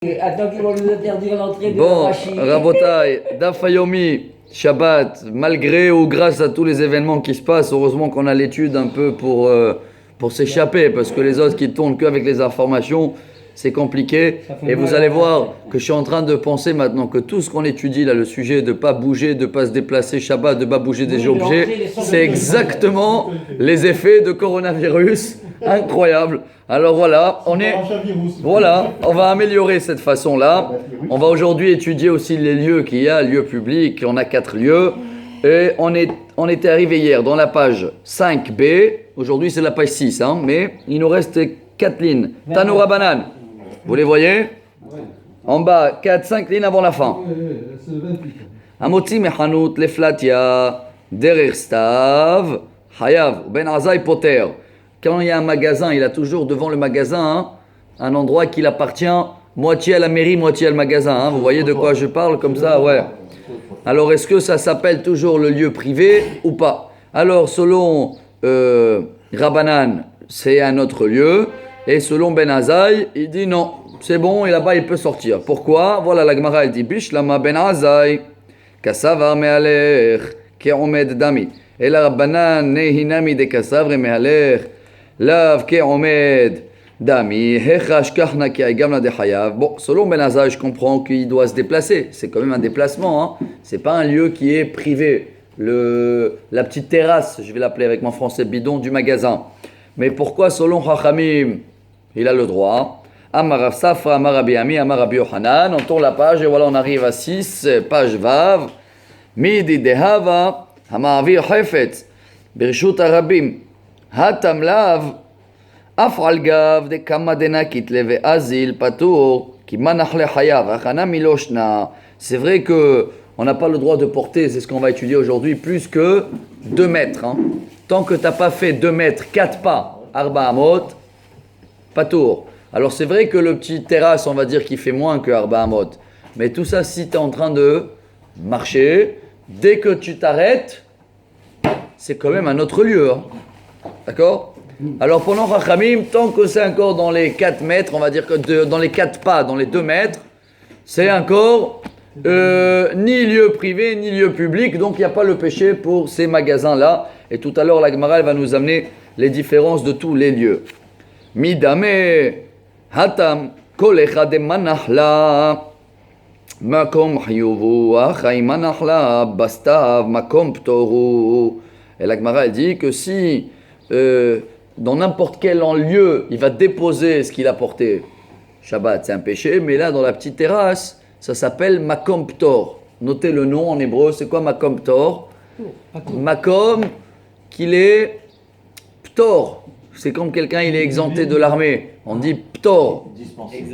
Attends qu'ils vont nous interdire l'entrée de Bon, Rashi. Rabotai, Daf Yomi, Shabbat, malgré ou grâce à tous les événements qui se passent, heureusement qu'on a l'étude un peu pour s'échapper, parce que les autres qui tournent qu'avec les informations, c'est compliqué. Et vous allez voir que je suis en train de penser maintenant que tout ce qu'on étudie là, le sujet de ne pas bouger, de ne pas se déplacer, Shabbat, de ne pas bouger des objets, c'est exactement les effets de coronavirus. Incroyable. Alors voilà, on va améliorer cette façon-là. On va aujourd'hui étudier aussi les lieux qu'il y a, lieux publics. On a 4 lieux. Et on était arrivé hier dans la page 5b. Aujourd'hui, c'est la page 6, hein, mais il nous reste 4 lignes. Tanoura Banan. Vous les voyez? En bas, 5 lignes avant la fin. Amotzi mechanout leflatia derer stav hayav ben azai poter. Quand il y a un magasin, il a toujours devant le magasin un endroit qui appartient moitié à la mairie, moitié à le magasin. Hein. Vous voyez de quoi je parle comme ça? Ouais. Alors, est-ce que ça s'appelle toujours le lieu privé ou pas? Alors, selon Rabbanan, c'est un autre lieu. Et selon Ben Azaï, il dit non, c'est bon, et là-bas, il peut sortir. Pourquoi? Voilà, la Gemara, elle dit Bish lama Ben Azaï, kassavar me'alech, ke'omed dami. Et la Rabbanan, nehinami de kassavar me'alech, lav ke'omed dami, hechash kahna ke'agamna de hayav. Bon, selon Ben Azaï, je comprends qu'il doit se déplacer. C'est quand même un déplacement, hein. C'est pas un lieu qui est privé. La petite terrasse, je vais l'appeler avec mon français bidon, du magasin. Mais pourquoi selon Chachamim, il a le droit? Amar Rav Safra, Amar Rabbi Ami, Amar Rabbi Yochanan. On tourne la page et voilà, on arrive à 6, page Vav. Midi dehava, Hamavir Hefetz, Birshut Arabim, Hatam Lav, Afral Gav, de Kamadena Kitleve Azil, Patour, Kimanachle Hayav, Achana Miloshna. C'est vrai que on n'a pas le droit de porter, c'est ce qu'on va étudier aujourd'hui, plus que 2 mètres. Hein. Tant que tu n'as pas fait 2 mètres, 4 pas, Arba Amot, Patour. Alors c'est vrai que le petit terrasse, on va dire qu'il fait moins que Arba Amot. Mais tout ça, si tu es en train de marcher, dès que tu t'arrêtes, c'est quand même un autre lieu. Hein. D'accord? Alors pendant Chachamim, tant que c'est encore dans les 4 mètres, on va dire que dans les 4 pas, dans les 2 mètres, c'est encore ni lieu privé, ni lieu public. Donc il n'y a pas le péché pour ces magasins-là. Et tout à l'heure, la Gemara elle va nous amener les différences de tous les lieux. Midame hatam kol echad manachla makom chiyuvu achai manachla bastav makom ptoru. Et la Gemara elle dit que si dans n'importe quel lieu il va déposer ce qu'il a porté, Shabbat c'est un péché, mais là dans la petite terrasse ça s'appelle makom ptor. Notez le nom en hébreu, c'est quoi makom ptor? Makom qu'il est ptor. C'est comme quelqu'un il est exempté de l'armée. On dit ptor.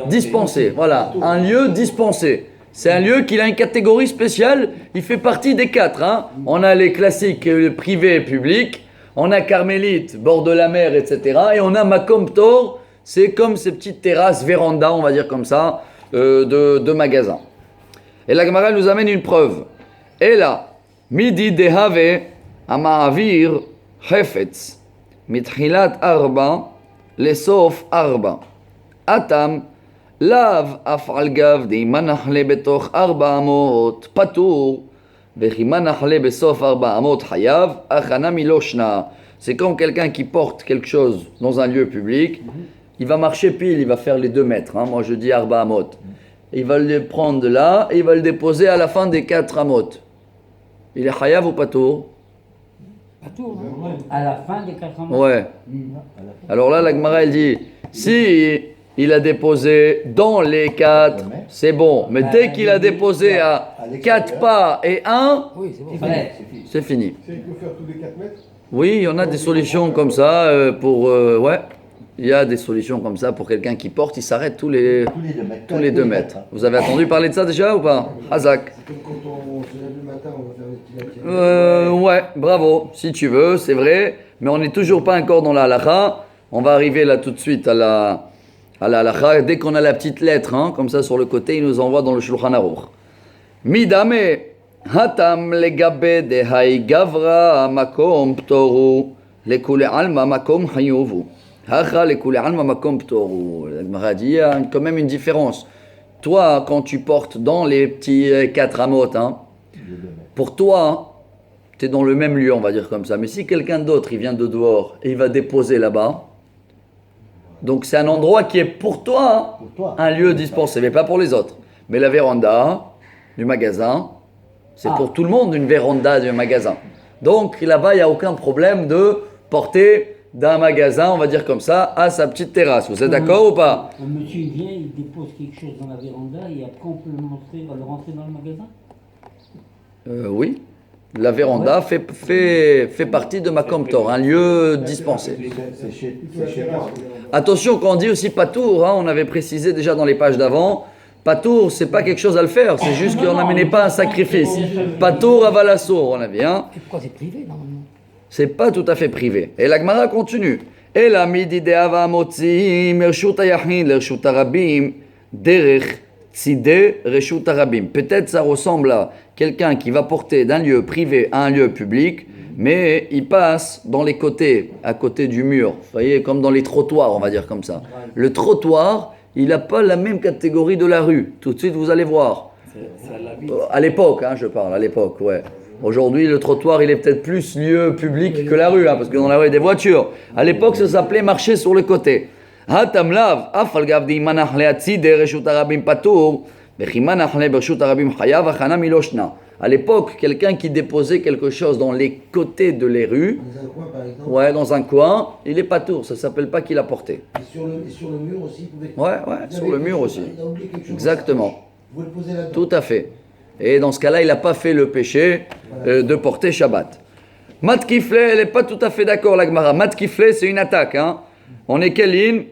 Dispensé. Voilà, un lieu dispensé. C'est un lieu qui a une catégorie spéciale. Il fait partie des 4. Hein. On a les classiques privés et publics. On a carmélite, bord de la mer, etc. Et on a makom ptor. C'est comme ces petites terrasses, vérandas, on va dire comme ça, de magasins. Et la Gemara nous amène une preuve. Et là, midi dehave ama'avir hefetz mitchilat arba lesof arba atam lav afal gav deimanachle betoch arba amot patour vechimanachle besof arba amot hayav achana miloshna. C'est comme quelqu'un qui porte quelque chose dans un lieu public. Il va marcher pile, il va faire les 2 mètres. Hein. Moi je dis arba amot. Il va le prendre de là et il va le déposer à la fin des 4 amot. Il est hayav ou patour? Patour, hein. À la fin des 4 amot. Ouais. Alors là, la Gemara, elle dit, si il a déposé dans les 4, c'est bon. Mais dès qu'il a déposé à 4 pas et 1, Oui, c'est bon. c'est fini. Il peut faire tous les 4 mètres. Oui, il y en a des solutions comme ça pour... ouais, il y a des solutions comme ça pour quelqu'un qui porte, il s'arrête tous les 2 mètres. Vous avez entendu parler de ça déjà ou pas? Hazak. C'est comme quand on se lève le matin, on va faire des petits Ouais, bravo, si tu veux, c'est vrai. Mais on n'est toujours pas encore dans la halakha. On va arriver là tout de suite à la halakha. Dès qu'on a la petite lettre, hein, comme ça sur le côté, il nous envoie dans le Shulchan Aruch. Midame hatam legabe de hay gavra makom ptoru lekule alma makom hayuvu. Hacha lekule alma makom ptoru. La Gemara dit il y a quand même une différence. toi, quand tu portes dans les petits 4 amot, hein, pour toi, tu es dans le même lieu, on va dire comme ça. Mais si quelqu'un d'autre, il vient de dehors et il va déposer là-bas, donc c'est un endroit qui est pour toi, un lieu dispensé, mais pas pour les autres. Mais la véranda du magasin, c'est pour tout le monde une véranda du magasin. Donc là-bas, il n'y a aucun problème de porter d'un magasin, on va dire comme ça, à sa petite terrasse. Vous êtes d'accord ou pas? Un monsieur il vient, il dépose quelque chose dans la véranda et après on peut le rentrer dans le magasin. Oui. La véranda fait partie de Makom Tor, un lieu dispensé. C'est chez toi. Attention, quand on dit aussi patour, hein, on avait précisé déjà dans les pages d'avant, patour, c'est pas quelque chose à le faire, c'est juste qu'on n'amenait pas un sacrifice. Patour avalassour, on avait, hein. Et pourquoi c'est privé normalement? C'est pas tout à fait privé. Et la Gemara continue. Et la midi de ava motzi mershut ayachin lershut arabim derech tzide reshut arabim. Peut-être ça ressemble à quelqu'un qui va porter d'un lieu privé à un lieu public, mais il passe dans les côtés, à côté du mur. Vous voyez, comme dans les trottoirs, on va dire comme ça. Le trottoir, il n'a pas la même catégorie de la rue. Tout de suite, vous allez voir. À l'époque, hein, je parle, à l'époque, ouais. Aujourd'hui, le trottoir, il est peut-être plus lieu public que la rue, hein, parce que dans la rue, il y a des voitures. À l'époque, ça s'appelait marcher sur le côté. Hatamlav, afalgavdi manach leatzide reshut arabim patur, bechimanach le bershut arabim chayav achana miloshna. À l'époque, quelqu'un qui déposait quelque chose dans les côtés de les rues, Dans un coin, par exemple. ouais, dans un coin, il est patour, ça ne s'appelle pas qu'il a porté. Et sur le mur aussi, vous pouvez. Ouais, sur le mur aussi. Il a oublié quelque chose. Exactement. Vous le posez là-dedans. Tout à fait. Et dans ce cas-là, il n'a pas fait le péché de porter Shabbat. Matkifle, elle n'est pas tout à fait d'accord, la Gemara. Matkifle, c'est une attaque. Hein. On est quelle ligne?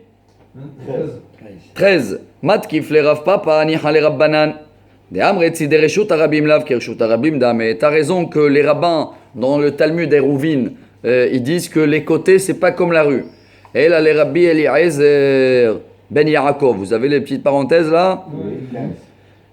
13. Matkifle, Rav Papa, Nihale Rabbanan. T'as raison que les rabbins, dans le Talmud d'Hérouvine, ils disent que les côtés, c'est pas comme la rue. Et là, les rabbis Eliezer ben Yaakov, vous avez les petites parenthèses là?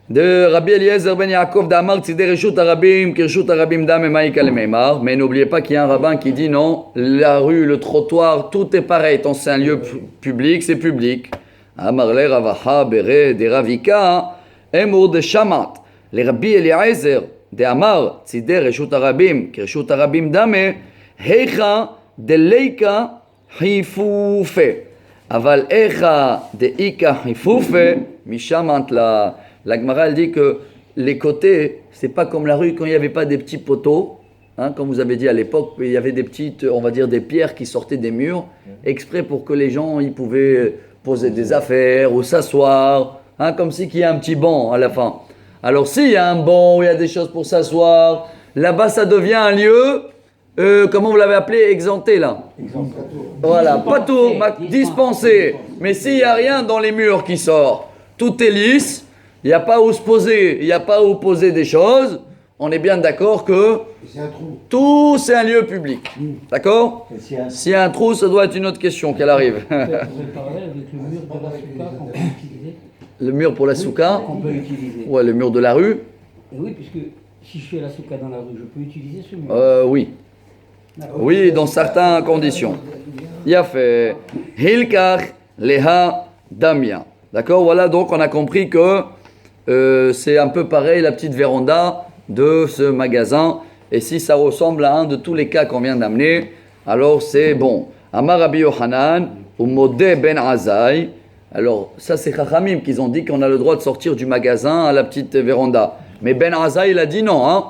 De Rabbi Eliezer ben Yaakov d'Amar Tzidei Reshut Arabim, Kirshut Arabim Dam Emaïka le Meimar. Mais n'oubliez pas qu'il y a un rabbin qui dit non, la rue, le trottoir, tout est pareil. Tant c'est un lieu public, c'est public. Amar le Ravaha Bere de Ravika, Emor de Shamat. Les Rabbi Eliezer d'Amar Tzidei Reshut Arabim, Kirshut Arabim Dam Heicha de Leika Hifufe. Aval Echa de Ika Hifufe, Mishamant la Gemara, elle dit que les côtés, c'est pas comme la rue quand il n'y avait pas des petits poteaux, hein, comme vous avez dit à l'époque, il y avait des petites, on va dire des pierres qui sortaient des murs, exprès pour que les gens ils pouvaient poser des affaires ou s'asseoir, hein, comme si qu'il y a un petit banc à la fin. Alors s'il y a un banc où il y a des choses pour s'asseoir, là-bas ça devient un lieu, comment vous l'avez appelé, exempté là. Voilà, pas tout, dispensé. Mais s'il n'y a rien dans les murs qui sort, tout est lisse. Il n'y a pas où se poser, il n'y a pas où poser des choses. On est bien d'accord que C'est un trou. tout c'est un lieu public. D'accord? S'il y a un trou, ça doit être une autre question qu'elle arrive. On peut faire le parallèle avec le mur de la souka qu'on peut utiliser. Le mur pour la souka? Qu'on peut utiliser. Ouais, le mur de la rue? Et oui, puisque si je fais la souka dans la rue, je peux utiliser ce mur. Oui. D'accord. Oui, dans certaines conditions. Il a fait Hilkach Leha Damia. D'accord? Voilà, donc on a compris que c'est un peu pareil la petite véranda de ce magasin. Et si ça ressemble à un de tous les cas qu'on vient d'amener, alors c'est bon. Amar Rabbi Yochanan ou Modé ben Azaï. Alors ça c'est Chachamim qu'ils ont dit qu'on a le droit de sortir du magasin à la petite véranda. Mais Ben Azaï il a dit non. Hein?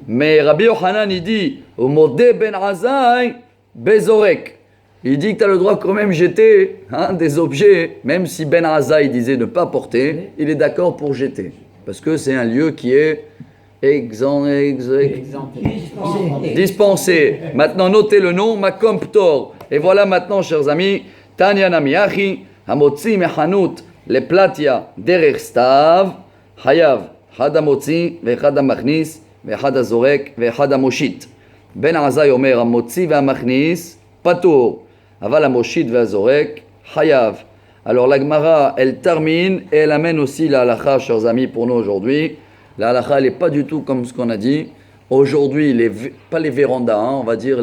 Mais Rabbi Yochanan il dit ou Modé ben Azaï bezorek. Il dit que tu as le droit quand même jeter des objets, même si Ben Azaï disait ne pas porter, il est d'accord pour jeter. Parce que c'est un lieu qui est dispensé. Maintenant, notez le nom, Makom Ptor. Et voilà maintenant, chers amis, Tanya Namiachi, Hamotzi Mechanut, le Platia, Derech Stav, Hayav, Hadamotzi, Vechadamachnis, Vechadazorek, Vechadamoshit. Ben Azaï Omer, Hamotzi Vamachnis, Patour. Aval Amoshit Vazorek, Hayav. Alors la Gemara, elle termine et elle amène aussi la halakha, chers amis, pour nous aujourd'hui. La halakha, elle n'est pas du tout comme ce qu'on a dit. Aujourd'hui, pas les vérandas, on va dire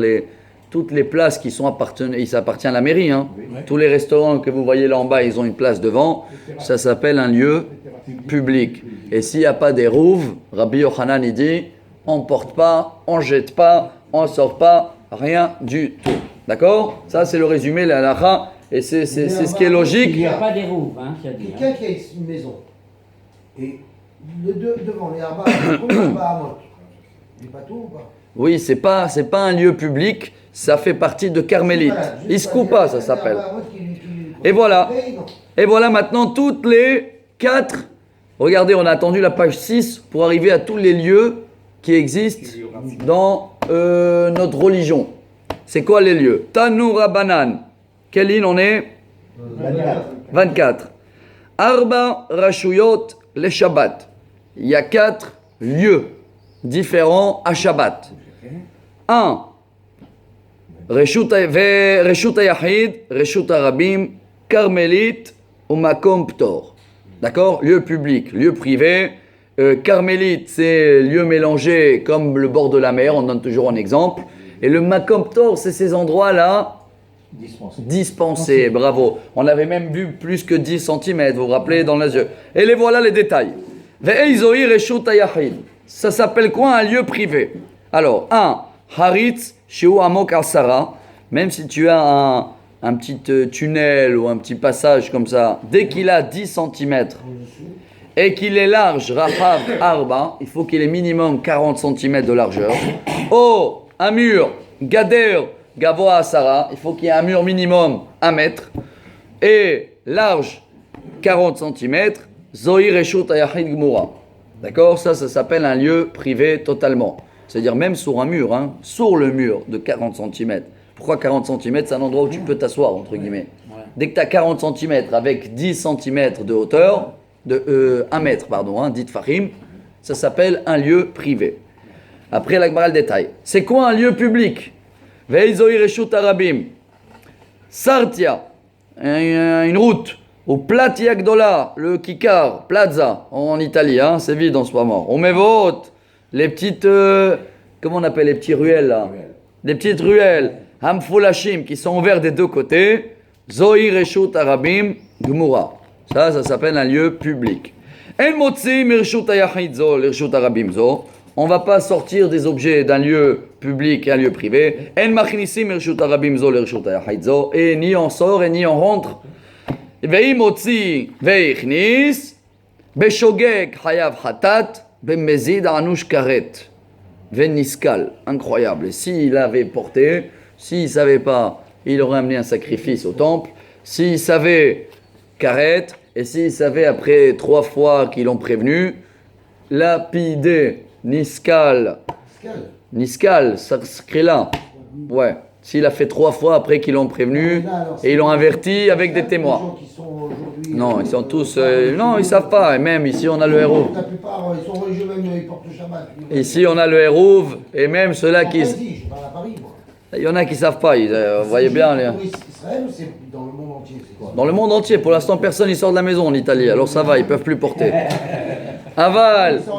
toutes les places qui sont ça appartient à la mairie. Hein. Tous les restaurants que vous voyez là en bas, ils ont une place devant. Ça s'appelle un lieu public. Et s'il n'y a pas des rouves, Rabbi Yochanan il dit, on ne porte pas, on ne jette pas, on ne sort pas, rien du tout. D'accord? Ça c'est le résumé, la halakha, et c'est ce qui est Il logique. n'y a pas des roues, hein, c'est-à-dire. Quelqu'un qui a une maison, et devant les arbres, combien de arbres à motte? Il n'est pas tout ou pas? Oui, c'est pas un lieu public, ça fait partie de Carmélite. Voilà, juste Iskoupa, ça des s'appelle. arbres à motte Et voilà. Non. Et voilà maintenant toutes les 4. Regardez, on a attendu la page 6 pour arriver à tous les lieux qui existent dans notre religion. C'est quoi les lieux? Tanoura Banan. Quelle ligne on est? 24. Arba Rashuyot le Shabbat. Il y a 4 lieux différents à Shabbat. 1. Reshut Yahid, Reshut Arabim, Carmélite ou Makom Ptor. D'accord? Lieu public, lieu privé. Carmélite, c'est lieu mélangé comme le bord de la mer, on donne toujours un exemple. Et le Makom Ptor, c'est ces endroits-là dispensés. Bravo. On avait même vu plus que 10 cm, vous vous rappelez, dans les yeux. Et les voilà les détails. Ve'eizoi Reshut Yahid. Ça s'appelle quoi un lieu privé? Alors, 1. Haritz, Shiu Amok Asara. Même si tu as un petit tunnel ou un petit passage comme ça, dès qu'il a 10 cm et qu'il est large, Rahav Arba, il faut qu'il ait minimum 40 cm de largeur. Oh, un mur, Gader, Gavoa Asara, il faut qu'il y ait un mur minimum 1 mètre. Et large, 40 cm, Zohi Reshut Ayachid Gmura. D'accord? Ça s'appelle un lieu privé totalement. C'est-à-dire même sur un mur, hein, sur le mur de 40 cm. Pourquoi 40 cm? C'est un endroit où tu peux t'asseoir, entre guillemets. Dès que tu as 40 cm avec 10 cm de hauteur, 1 mètre, pardon, dit Fahim, ça s'appelle un lieu privé. Après, la Gemara le détail. C'est quoi un lieu public? Veizoi Reshut Arabim. Sartia, une route. Ou Platia Gdola, le Kikar, Plaza, en Italie, hein, c'est vide en ce moment. On vote les petites, comment on appelle les petites ruelles là? Les petites ruelles, Hamfulashim, qui sont ouvertes des deux côtés. Zohi Reshut Arabim Gmura. Ça s'appelle un lieu public. En Motzi Mirshut Ayachid Zo, Reshut Arabim Zo. On ne va pas sortir des objets d'un lieu public et un lieu privé. En Machnissim Mirshut Arabim Zo, Reshut Ayachid Zo. Et ni on sort et ni on rentre. Ve'i Motzi Ve'ichnis. Beshogek Hayav Hatat. Bemezid Anush Karet. Veniskal. Incroyable. Et s'il avait porté, s'il ne savait pas, il aurait amené un sacrifice au temple. S'il savait, Karet. Et s'il savait après 3 fois qu'ils l'ont prévenu, lapidé, Niskal. Niskal, ça serait là. Ouais. S'il a fait 3 fois après qu'ils l'ont prévenu et ils l'ont averti avec des témoins. Non, ils sont tous. Non, ils savent pas. Et même ici, on a le héros. La plupart, ils sont religieux, même ils portent le Shabbat. Ici, on a le héros et même ceux-là qui. Je parle à Paris, moi. Il y en a qui savent pas. Vous voyez bien. Pour Israël ou c'est dans le monde entier, c'est quoi? Dans le monde entier, pour l'instant, personne ne sort de la maison en Italie. Alors ça va, ils peuvent plus porter. Aval. Ils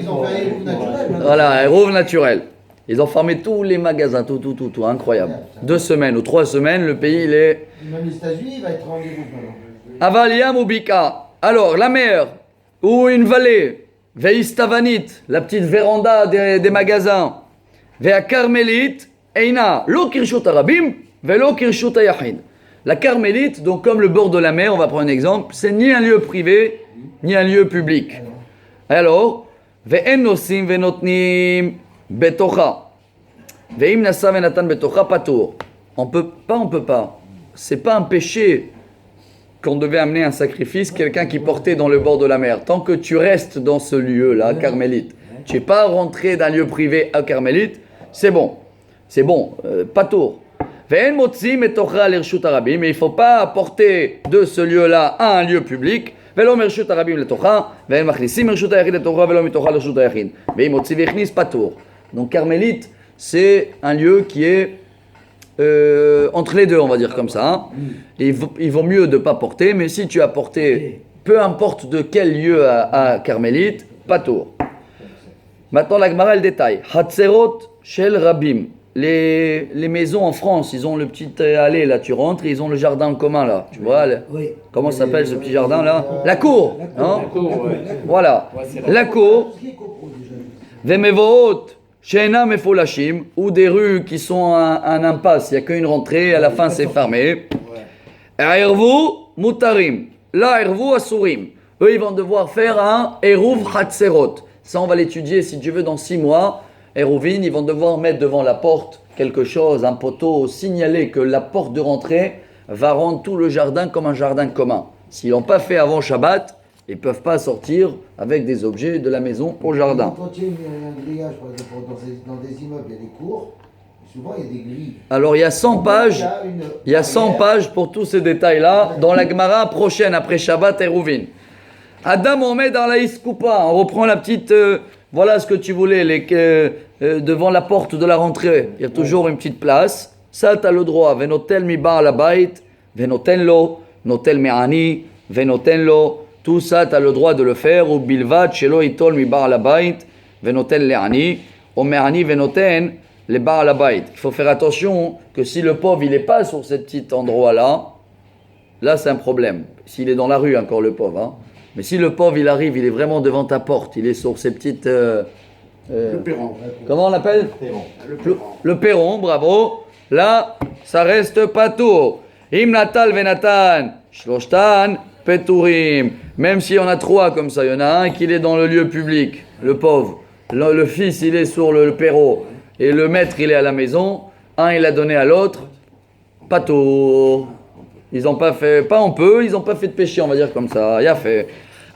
ont fait un héros naturel. Voilà, un héros naturel. Ils ont fermé tous les magasins, tout, incroyable. 2 semaines ou 3 semaines, le pays, il est... Même les États-Unis, il va être en déroute maintenant. Avaliam ou Bika. Alors, la mer, ou une vallée, Veistavanit, la petite véranda des magasins, Vea Carmélite, Eina, lo Kirshut Arabim, Velo Kirshut Ayachid. La Carmélite, donc comme le bord de la mer, on va prendre un exemple, c'est ni un lieu privé, ni un lieu public. Alors, Ve'en nosim ve'notnim betocha. Ve'im nasa ve'natan betocha patour. On peut pas. C'est pas un péché qu'on devait amener un sacrifice, quelqu'un qui portait dans le bord de la mer. Tant que tu restes dans ce lieu-là, Carmélite, tu n'es pas rentré d'un lieu privé à Carmélite, c'est bon. C'est bon, patour. Ve'en motzi metocha l'irshut arabim, mais il ne faut pas porter de ce lieu-là à un lieu public. ולא מרשות הרבים לתוכה, והם מכניסים מרשות היחיד לתוכה ולא מתוכה לרשות היחיד. ואם מוציא והכניס פטור. Donc Carmélite, c'est un lieu qui est entre les deux, on va dire comme ça. Hein. Il vaut mieux de ne pas porter, mais si tu as porté, peu importe de quel lieu à Carmélite, patour. Maintenant la Gemara le détail. Hatzerot shel rabim. les maisons en France, ils ont le petit allée là, tu rentres, et ils ont le jardin commun là, tu vois. Oui. Comment ça s'appelle ce petit jardin là? La cour, hein? ouais. Voilà, la cour. Ce qui est copro déjà. Vemevoot, Sheena Mefolashim, ou des rues qui sont un impasse, il n'y a qu'une rentrée, à la fin c'est fermé. Ervu Mutarim, là Ervu Asurim. Eux ils vont devoir faire un Eruv Hatserot. Ça on va l'étudier si tu veux dans 6 mois. Eruvin, ils vont devoir mettre devant la porte quelque chose, un poteau, signaler que la porte de rentrée va rendre tout le jardin comme un jardin commun. S'ils l'ont pas fait avant Shabbat, ils ne peuvent pas sortir avec des objets de la maison au jardin. Quand il y a un grillage, par exemple, dans des immeubles, il y a des cours, souvent il y a des grilles. Alors il y a 100 pages, il y a 100 pages pour tous ces détails-là dans la Gemara prochaine après Shabbat et Rouvin. Adam Omed Arlaïs Koupa, on reprend la petite, voilà ce que tu voulais, devant la porte de la rentrée, il y a toujours une petite place, ça tu as le droit, Venotel mi bar la bait, Venoten lo, Notel me'ani, Venoten lo, tout ça tu as le droit de le faire, ou bilvat, shelo itol mi bar la bait, Venoten le'ani, ou me'ani venoten, les bar la bait. Il faut faire attention que si le pauvre il n'est pas sur ce petit endroit-là, là c'est un problème. S'il est dans la rue encore le pauvre, hein. Mais si le pauvre il arrive, il est vraiment devant ta porte, il est sur ces petites... Le perron. Comment on l'appelle? Le perron, bravo. Là, ça reste patour. Imnatal venatan, shloshtan, peturim. Même s'il y en a 3 comme ça, il y en a un qui est dans le lieu public, le pauvre. Le fils il est sur le perron et le maître il est à la maison. Un il a donné à l'autre, patour. Ils n'ont pas fait, pas on peut, ils n'ont pas fait de péché, on va dire comme ça. Il a fait.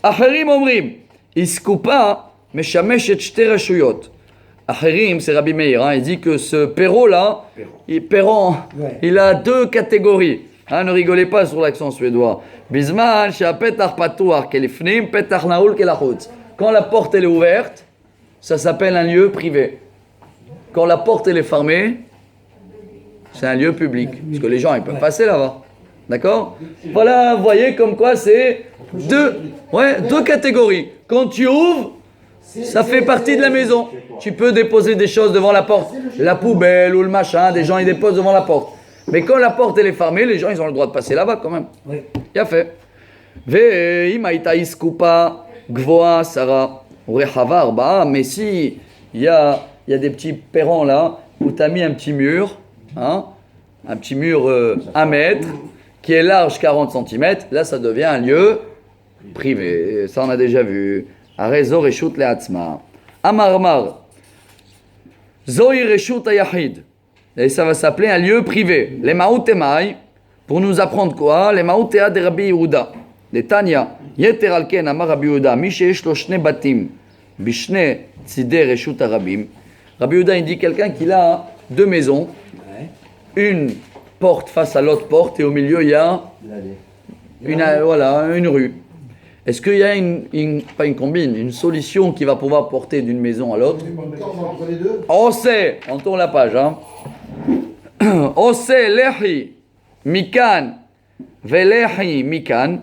Acherim omrim, iskoupa. Meshamesh et shte rashuyot. Acherim, c'est Rabbi Meir, hein, il dit que ce perron-là, il a 2 catégories. Hein, ne rigolez pas sur l'accent suédois. Bisman, shapetach patuach kelifnim, petach naoul kelachutz. Quand la porte elle est ouverte, ça s'appelle un lieu privé. Quand la porte elle est fermée, c'est un lieu public. Parce que les gens ils peuvent passer là-bas. D'accord? Voilà, vous voyez comme quoi c'est 2 catégories. Quand tu ouvres, ça fait partie de la maison. Tu peux déposer des choses devant la porte. La poubelle ou le machin, des gens ils déposent devant la porte. Mais quand la porte elle est fermée, les gens ils ont le droit de passer là-bas quand même. Oui. Il a fait. Mais si il y a des petits perrons là où tu as mis un petit mur, hein, un petit mur 1 mètre qui est large 40 cm, là ça devient un lieu privé. Ça on a déjà vu. Arezo reshut le'atzma. Amarmar. Zohi reshut ayahid. Et ça va s'appeler un lieu privé. Les maoutemai. Pour nous apprendre quoi? Les maoutea de Rabbi Yehuda. Les Tanya. Yeter alken amar Rabbi Yehuda. Mi sheyesh lo shne batim. Bishne tzidei reshut arabim. Rabbi Yehuda il dit quelqu'un qui a 2 maisons. Une porte face à l'autre porte et au milieu il y a une rue. Est-ce qu'il y a pas une combine, une solution qui va pouvoir porter d'une maison à l'autre? Entre les deux. On sait, on tourne la page, hein. On sait, lehi, mikan, velehi, mikan,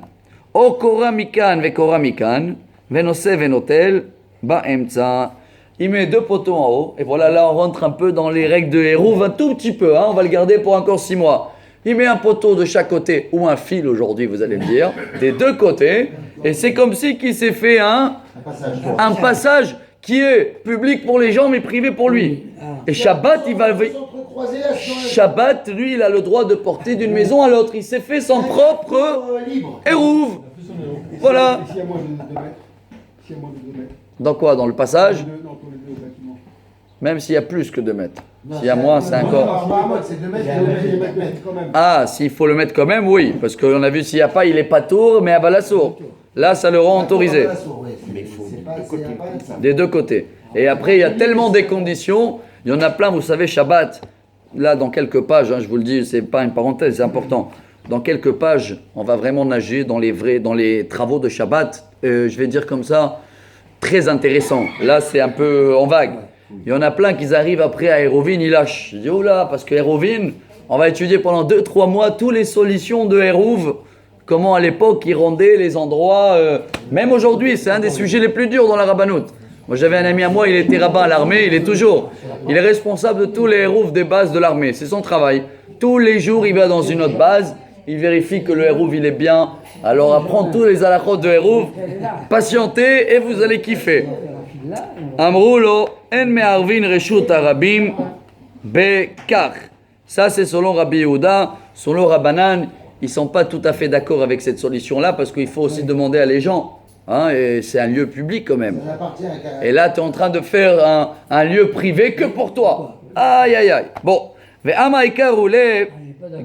okora mikan, vekora mikan, venose, venotel, baemtsa. Il met 2 poteaux en haut, et voilà, là on rentre un peu dans les règles de Hérouv, un tout petit peu, hein, on va le garder pour encore 6 mois. Il met un poteau de chaque côté, ou un fil aujourd'hui, vous allez me dire, des 2 côtés, et c'est comme si qu'il s'est fait un passage qui est public pour les gens, mais privé pour lui. Et Shabbat, Shabbat, lui, il a le droit de porter d'une maison à l'autre. Il s'est fait son propre Hérouv. Voilà. S'il y a moins de 2 mètres. Dans quoi? Dans le passage? Dans tous les 2 bâtiments. Même s'il y a plus que 2 mètres. S'il y a moins, c'est encore... C'est 2 mètres. Quand même. Ah, s'il faut le mettre quand même, oui. Parce qu'on a vu, s'il n'y a pas, il est pas tour, mais à balassour. Là, ça le rend autorisé. Mais il faut Des 2 côtés. Et après, il y a tellement des conditions. Il y en a plein, vous savez, Shabbat. Là, dans quelques pages, hein, je vous le dis, c'est pas une parenthèse, c'est important. Dans quelques pages, on va vraiment nager dans les travaux de Shabbat. Je vais dire comme ça, très intéressant. Là, c'est un peu en vague. Il y en a plein qui arrivent après à Hérovin, ils lâchent. Je dis, oh là, parce que Hérovin, on va étudier pendant 2-3 mois toutes les solutions de Hérouv. Comment à l'époque ils rendaient les endroits, même aujourd'hui, c'est un des sujets les plus durs dans la rabbanoute. Moi j'avais un ami à moi, il était rabbin à l'armée, il est responsable de tous les hérouves des bases de l'armée, c'est son travail. Tous les jours il va dans une autre base, il vérifie que le hérouve il est bien, alors apprendre tous les halachot de hérouve, patientez et vous allez kiffer. Amroulo, en me'arvin reshut arabim bekach. Ça c'est selon Rabbi Yehuda, selon Rabbanan, ils ne sont pas tout à fait d'accord avec cette solution-là parce qu'il faut aussi demander à les gens. Hein, et c'est un lieu public quand même. Ça appartient à caractère. Et là, tu es en train de faire un lieu privé que pour toi. Aïe, aïe, aïe. Bon. Ve'amaika roule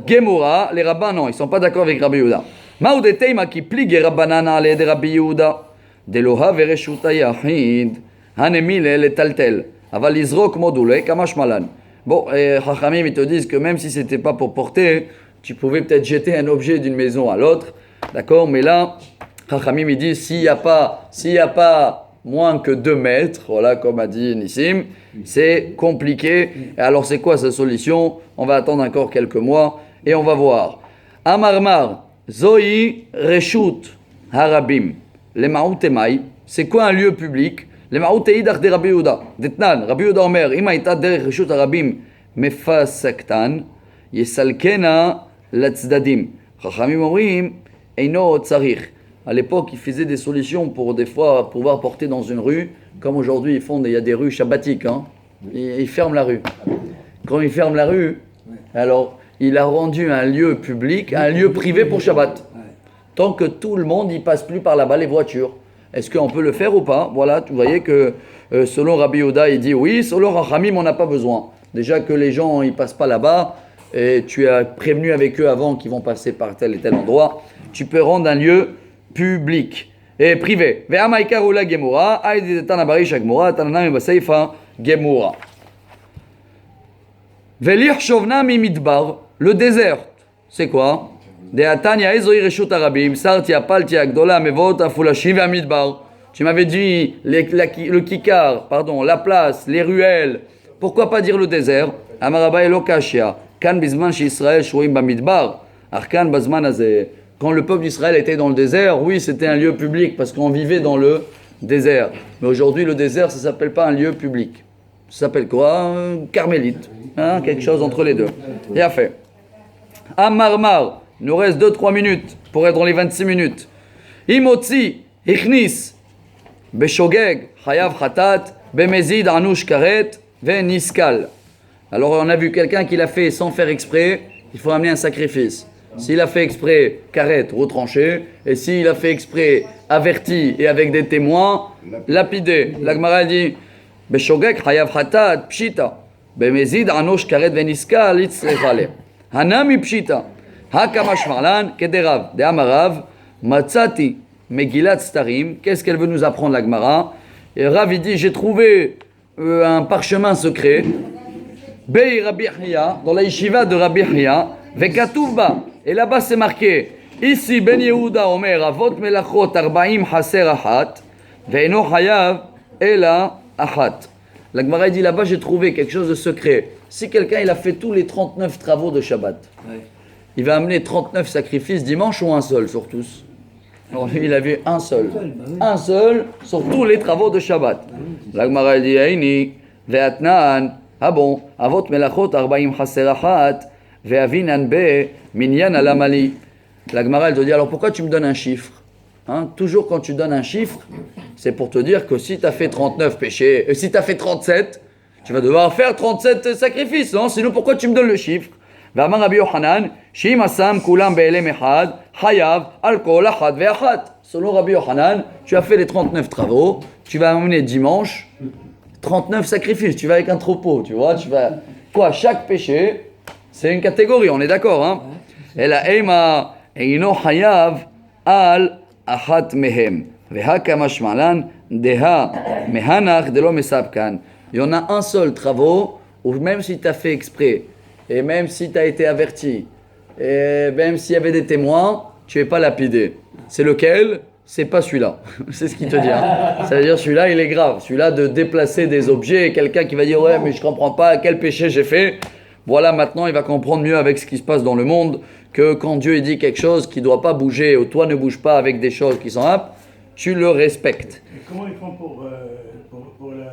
Gemura. Les rabbins, non, ils ne sont pas d'accord avec Rabbi Yehuda. Ma'udeteima ki plige rabbanan ale de Rabbi Yehuda. Deloha vereshuta yahid. Hanemile le taltel. Aval izrok module kamash malan. Bon, Chachamim, ils te disent que même si ce n'était pas pour porter, tu pouvais peut-être jeter un objet d'une maison à l'autre. D'accord? Mais là, Chachamim, il dit, s'il n'y a pas moins que 2 mètres, voilà, comme a dit Nissim, c'est compliqué. Et alors, c'est quoi sa solution? On va attendre encore quelques mois et on va voir. Amarmar, Zoï, Reshut, Harabim, les Maoutemai, c'est quoi un lieu public? Les Maouteidach de Rabbi Yehuda. Detnan, Rabbi Yehuda Omer, Ima ita derech Reshut Harabim, mefasaktan, yesalkena latzdadim. Chachamim omrim, eino tzarich. À l'époque, ils faisaient des solutions pour des fois pouvoir porter dans une rue, comme aujourd'hui il y a des rues shabbatiques, hein. Ils ferment la rue. Quand ils ferment la rue, alors il a rendu un lieu public, un lieu privé pour Shabbat. Tant que tout le monde n'y passe plus par là-bas, les voitures. Est-ce qu'on peut le faire ou pas? Voilà, vous voyez que selon Rabbi Yehuda, il dit oui, selon Rachamim, on n'a pas besoin. Déjà que les gens ils passent pas là-bas, et tu as prévenu avec eux avant qu'ils vont passer par tel et tel endroit, tu peux rendre un lieu public et privé. Ve'amaika roula gemura, aïdi tanabarish gemura, tananami baseifa gemura. Ve'lich shovna mi midbar, le désert, c'est quoi? De'atania ezoi reshut arabim, sarti apalti agdola mevot afulashim ve'amidbar. Tu m'avais dit le kikar, pardon, la place, les ruelles. Pourquoi pas dire le désert? Amaraba elokashia, kan bizman shi Israël shouim bamidbar, arkan bazman azeh. Quand le peuple d'Israël était dans le désert, oui, c'était un lieu public parce qu'on vivait dans le désert. Mais aujourd'hui, le désert, ça ne s'appelle pas un lieu public. Ça s'appelle quoi? Un carmélite. Hein? Quelque chose entre les deux. Bien fait. Amarmar, il nous reste 2-3 minutes pour être dans les 26 minutes. Imotzi, Ichnis, Beshogeg, Hayav Khatat, Bemezid, Anouch Karet, Veniskal. Alors, on a vu quelqu'un qui l'a fait sans faire exprès, il faut amener un sacrifice. S'il a fait exprès, carrette, retranché. Et s'il a fait exprès, averti et avec des témoins, lapidé. La Gemara dit Beshogek hayav hatat pshita. Bemezid anosh karet veniska litzrechale. Hanami pshita. Hakamash marlan kederav. De amarav matzati megilat starim. Qu'est-ce qu'elle veut nous apprendre la Gemara? Et Rav il dit j'ai trouvé un parchemin secret. Bei Rabbi Hiya, dans la yeshiva de Rabbi Hiya. Vekatuvba. Et là-bas c'est marqué ici Ben Yehuda Omer Avot Melachot 40 Haser Achat Ve'eno Hayav Ela Achat. La Gemara dit là-bas j'ai trouvé quelque chose de secret. Si quelqu'un il a fait tous les 39 travaux de Shabbat, il va amener 39 sacrifices dimanche ou un seul sur tous? Alors lui il a vu un seul sur tous les travaux de Shabbat. La Gemara dit Aini Ve'atnan. Ah bon, Avot Melachot 40 Haser Achat Ve'avinan be minyan alamali. La Gemara elle te dit alors pourquoi tu me donnes un chiffre? Hein? Toujours quand tu donnes un chiffre, c'est pour te dire que si tu as fait 39 péchés, si tu as fait 37, tu vas devoir faire 37 sacrifices, non? Sinon pourquoi tu me donnes le chiffre? Ve'amar Rabbi Yochanan, shim asam kulam be'elem echad, hayav al kol achad ve'achad. Selon Rabbi Yochanan, tu as fait les 39 travaux, tu vas amener dimanche 39 sacrifices, tu vas avec un troupeau, tu vois, tu vas quoi? Chaque péché c'est une catégorie, on est d'accord, hein? Et la ema eino hayav al achat mehem. Veha kamash malan deha mehanach de lo mesabkan. Il y en a un seul travaux où même si tu as fait exprès, et même si tu as été averti, et même s'il y avait des témoins, tu n'es pas lapidé. C'est lequel? C'est pas celui-là. C'est ce qu'il te dit. Hein? Ça veut dire celui-là, il est grave. Celui-là de déplacer des objets, et quelqu'un qui va dire ouais, mais je comprends pas quel péché j'ai fait. Voilà, maintenant, il va comprendre mieux avec ce qui se passe dans le monde que quand Dieu dit quelque chose qui ne doit pas bouger, ou toi ne bouge pas avec des choses qui sont aptes, tu le respectes. Et comment ils font pour le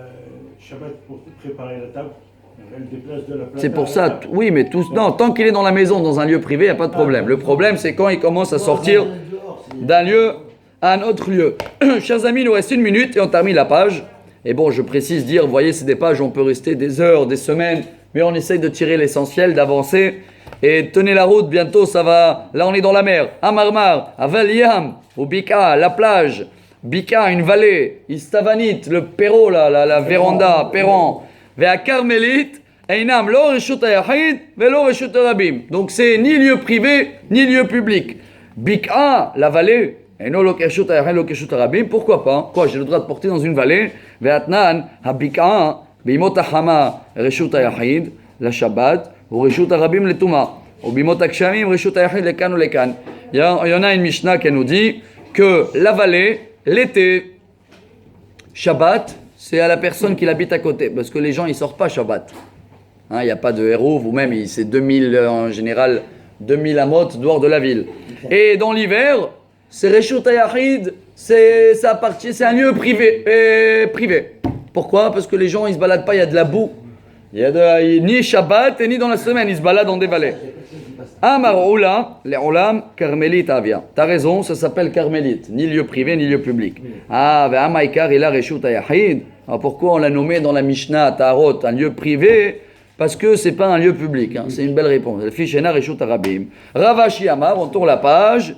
Shabbat, pour préparer la table? Elle déplace de la place. C'est pour ça, oui, mais non, tant qu'il est dans la maison, dans un lieu privé, il n'y a pas de problème. Le problème, c'est quand il commence à sortir d'un lieu à un autre lieu. Chers amis, il nous reste 1 minute et on termine la page. Et bon, je précise dire, vous voyez, c'est des pages où on peut rester des heures, des semaines, mais on essaye de tirer l'essentiel, d'avancer. Et tenez la route, bientôt ça va. Là, on est dans la mer. À Marmar, à Valiam, au Bika, la plage. Bika, une vallée. Istavanit, le Perro, la véranda, Perron. Vers Carmélite. Einam lo reshut hayachid velo reshut rabim. Donc c'est ni lieu privé ni lieu public. Bika, la vallée. Eino lo reshut hayachid lo reshut rabim. Pourquoi pas? Quoi, j'ai le droit de porter dans une vallée. Ve'atnan habika bimot hama reshut hayachid la Shabbat ou reshut rabim le tuma. Ou bimot akshamim reshut hayachid lekan ou lekan. Il y en a une Mishnah qui nous dit que la vallée, l'été, Shabbat, c'est à la personne qui l'habite à côté, parce que les gens ils sortent pas Shabbat. Il n'y a pas de héros, vous-même, c'est 2000 en général, 2000 amot dehors de la ville. Et dans l'hiver, c'est Reshut Hayachid, c'est un lieu privé. Pourquoi? Parce que les gens ils se baladent pas, il y a de la boue. Il y a ni Shabbat et ni dans la semaine, ils se baladent dans des vallées. Amar Oula, les Olam, Carmélite Avia. T'as raison, ça s'appelle Carmélite, ni lieu privé ni lieu public. Amaikar il a Reshut Hayachid. Alors pourquoi on l'a nommé dans la Mishnah Tarot, un lieu privé? Parce que c'est pas un lieu public, c'est une belle réponse. Fichena Reshut Arabim. Ravashi Amar, on tourne la page.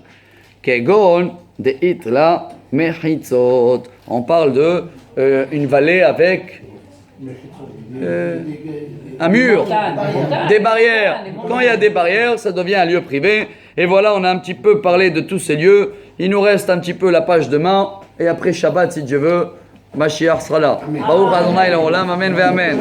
Kegon de Itla Mechitzot. On parle de une vallée avec un mur, des barrières. Quand il y a des barrières, ça devient un lieu privé. Et voilà, on a un petit peu parlé de tous ces lieux. Il nous reste un petit peu la page demain. Et après Shabbat, si Dieu veut, Mashiach sera là. Baruch Adonai Leolam, Amen ve Amen.